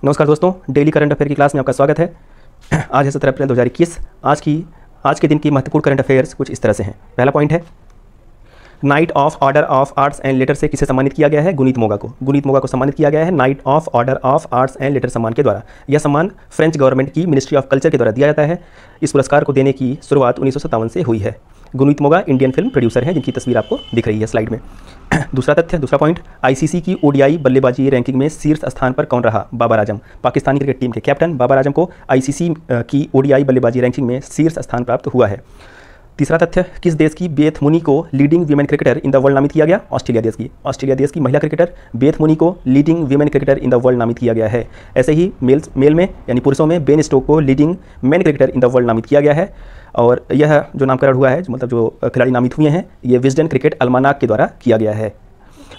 नमस्कार दोस्तों, daily current affair की क्लास में आपका स्वागत है। आज है 17 अप्रैल 2021। आज के दिन की महत्वपूर्ण करंट अफेयर्स कुछ इस तरह से हैं। पहला पॉइंट है, night of order of arts and later से किसे सम्मानित किया गया है? गुनीत मोगा को। गुनीत मोगा को सम्मानित किया गया है night of order of arts and later सम्मान के द्वारा। यह सम्मान फ्रेंच गवर्नमेंट की मिनिस्ट्री ऑफ कल्चर के द्वारा दिया जाता है। इस पुरस्कार को देने की शुरुआत 1957 से हुई है। Guneet Moga Indian film producer हैं, जिनकी तस्वीर आपको दिख रही है स्लाइड में। दूसरा पॉइंट, आईसीसी की ओडीआई बल्लेबाजी रैंकिंग में शीर्ष स्थान पर कौन रहा? बाबर आजम। पाकिस्तानी क्रिकेट टीम के कैप्टन बाबर आजम को आईसीसी की ओडीआई बल्लेबाजी रैंकिंग में शीर्ष स्थान प्राप्त हुआ है। तीसरा तथ्य, किस देश की बेथ मुनी को leading women cricketer in the world नामित किया गया? ऑस्ट्रेलिया देश की। ऑस्ट्रेलिया देश की महिला क्रिकेटर बेथ मुनी को leading women cricketer in the world नामित किया गया है। ऐसे ही मेल में यानी पुरुषों में बेन स्टोक को leading man cricketer in the world नामित किया गया है। और यह जो नामकरण हुआ है, मतलब जो खिलाड़ी नामित हुए हैं, ये विजडन क्रिकेट अल्मानाक के द्वारा किया गया है।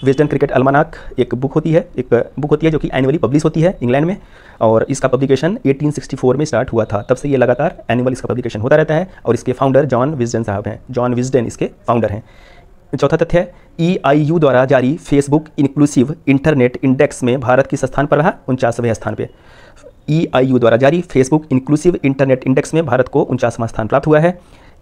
विजडन क्रिकेट अल्मानाक एक बुक होती है जो कि एनुअली पब्लिश होती है इंग्लैंड में, और इसका पब्लिकेशन 1864 में स्टार्ट हुआ था। तब से ये लगातार एनुअल इसका पब्लिकेशन होता रहता है, और इसके फाउंडर जॉन विजडन साहब हैं। जॉन विजडन इसके फाउंडर हैं। चौथा तथ्य है, EIU द्वारा जारी फेसबुक इंक्लूसिव इंटरनेट इंडेक्स में भारत किस स्थान पर रहा? 49वें स्थान पर। EIU द्वारा जारी फेसबुक इंक्लूसिव इंटरनेट इंडेक्स में भारत को 49वां स्थान प्राप्त हुआ है।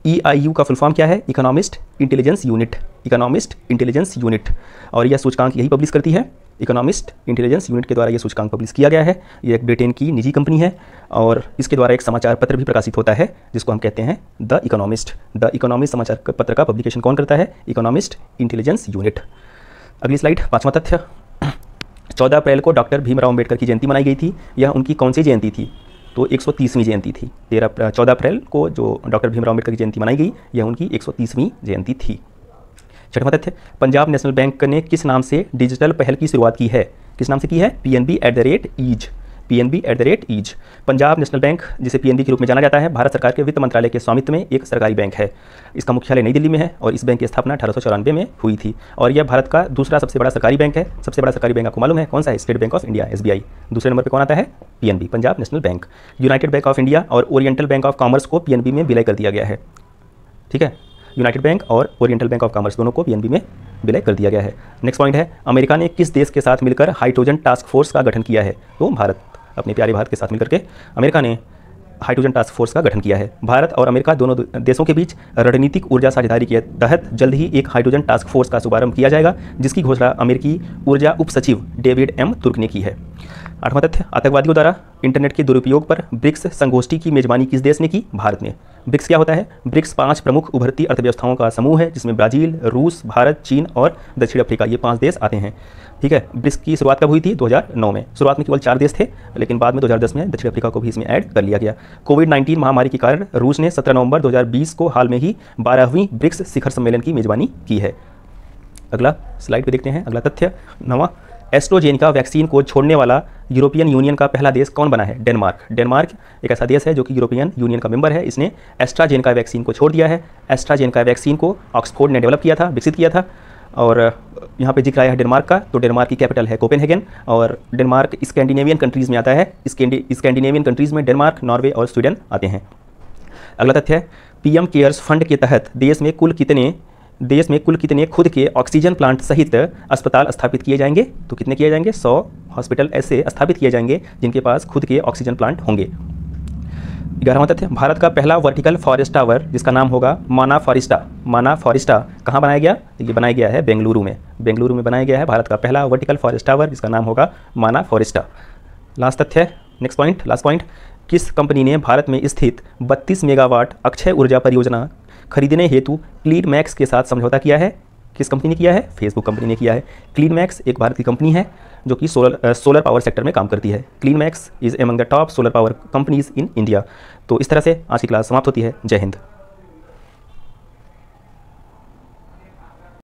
EIU का फुल फॉर्म क्या है? Economist intelligence unit. Economist intelligence unit, और यह सूचकांक यही पब्लिश करती है। इकोनॉमिस्ट इंटेलिजेंस यूनिट के द्वारा यह सूचकांक पब्लिश किया गया है। ये एक ब्रिटेन की निजी कंपनी है, और इसके द्वारा एक समाचार पत्र भी प्रकाशित होता है, जिसको हम कहते हैं द इकोनॉमिस्ट। द इकोनॉमिस्ट समाचार पत्र का पब्लिकेशन कौन करता है? Economist intelligence unit. अगली स्लाइड, पांचवा तथ्य, 14 अप्रैल को डॉक्टर भीमराव अम्बेडकर की जयंती मनाई गई थी। यह उनकी कौन सी जयंती थी? तो 130वीं जयंती थी। 14 अप्रैल को जो डॉक्टर भीमराव अम्बेडकर की जयंती मनाई गई, यह उनकी 130वीं जयंती थी। छठवां तथ्य, पंजाब नेशनल बैंक ने किस नाम से डिजिटल पहल की शुरुआत की है? किस नाम से की है? PNB@ease। PNB@ease। Punjab national bank, जिसे PNB के रूप में जाना जाता है, भारत सरकार के वित्त मंत्रालय के स्वामित्व में एक सरकारी बैंक है। इसका मुख्यालय नई दिल्ली में है, और इस बैंक की स्थापना 1894 में हुई थी, और यह भारत का दूसरा सबसे बड़ा सरकारी बैंक है। सबसे बड़ा सरकारी बैंक आपको मालूम है कौन सा है? State bank of India, SBI। दूसरे नंबर पर कौन आता है? PNB, Punjab national bank. United bank of India और ओरिएंटल बैंक ऑफ कॉमर्स को PNB में विलय कर दिया गया है। ठीक है, यूनाइटेड बैंक और ओरिएंटल बैंक ऑफ कॉमर्स दोनों को PNB में विलय कर दिया गया है। नेक्स्ट पॉइंट है, अमेरिका ने किस देश के साथ मिलकर हाइड्रोजन टास्क फोर्स का गठन किया है? तो भारत। अपने प्यारे भारत के साथ मिलकर के अमेरिका ने हाइड्रोजन टास्क फोर्स का गठन किया है। भारत और अमेरिका दोनों देशों के बीच रणनीतिक ऊर्जा साझेदारी के तहत जल्द ही एक हाइड्रोजन टास्क फोर्स का शुभारंभ किया जाएगा, जिसकी घोषणा अमेरिकी ऊर्जा उप सचिव डेविड M. तुर्क ने की है। आठवां तथ्य, आतंकवादियों द्वारा इंटरनेट के दुरुपयोग पर ब्रिक्स संगोष्ठी की मेजबानी किस देश ने की? भारत ने। ब्रिक्स क्या होता है? ब्रिक्स 5 प्रमुख उभरती अर्थव्यवस्थाओं का समूह है, जिसमें ब्राजील, रूस, भारत, चीन और दक्षिण अफ्रीका, ये 5 देश आते हैं। ठीक है, ब्रिक्स की शुरुआत कब हुई थी? 2009 में। शुरुआत में केवल 4 देश थे, लेकिन बाद में 2010 में दक्षिण अफ्रीका को भी इसमें ऐड कर लिया गया। कोविड-19 महामारी के कारण रूस ने 17 नवंबर 2020 को हाल में ही 12वीं ब्रिक्स शिखर सम्मेलन की मेजबानी की है। अगला स्लाइड पे देखते हैं। अगला तथ्य, 9वां, एस्ट्राजेनेका वैक्सीन को छोड़ने वाला यूरोपियन यूनियन का पहला देश कौन बना है? डेनमार्क। डेनमार्क एक ऐसा देश है जो कि यूरोपियन यूनियन का मेंबर है। इसने एस्ट्राजेनेका वैक्सीन को छोड़ दिया है। एस्ट्राजेनेका वैक्सीन को ऑक्सफोर्ड ने डेवलप किया था, विकसित किया था, और यहाँ पे जिक्र आया है डेनमार्क का। तो डेनमार्क की कैपिटल है कोपेनहेगन, और डेनमार्क स्कैंडिनेवियन कंट्रीज़ में आता है। स्कैंडिनेवियन कंट्रीज़ में डेनमार्क, नॉर्वे और स्वीडन आते हैं। अगला तथ्य है, PM केयर्स फंड के तहत देश में कुल कितने खुद के ऑक्सीजन प्लांट सहित अस्पताल स्थापित किए जाएंगे? तो कितने किए जाएंगे? 100 हॉस्पिटल ऐसे स्थापित किए जाएंगे जिनके पास खुद के ऑक्सीजन प्लांट होंगे। 11वां तथ्य, भारत का पहला वर्टिकल फॉरेस्ट टावर, जिसका नाम होगा माना फॉरेस्टा, कहाँ बनाया गया? ये बनाया गया है बेंगलुरु में। बेंगलुरु में बनाया गया है भारत का पहला वर्टिकल फॉरेस्ट टावर, जिसका नाम होगा माना फॉरेस्टा। लास्ट पॉइंट, किस कंपनी ने भारत में स्थित 32 मेगावाट अक्षय ऊर्जा परियोजना खरीदने हेतु क्लीनमैक्स के साथ समझौता किया है? किस कंपनी ने किया है? फेसबुक कंपनी ने किया है। क्लीनमैक्स एक भारत की कंपनी है जो कि सोलर पावर सेक्टर में काम करती है। CleanMax is among the top solar power companies in India. तो इस तरह से आज की क्लास समाप्त होती है। जय हिंद।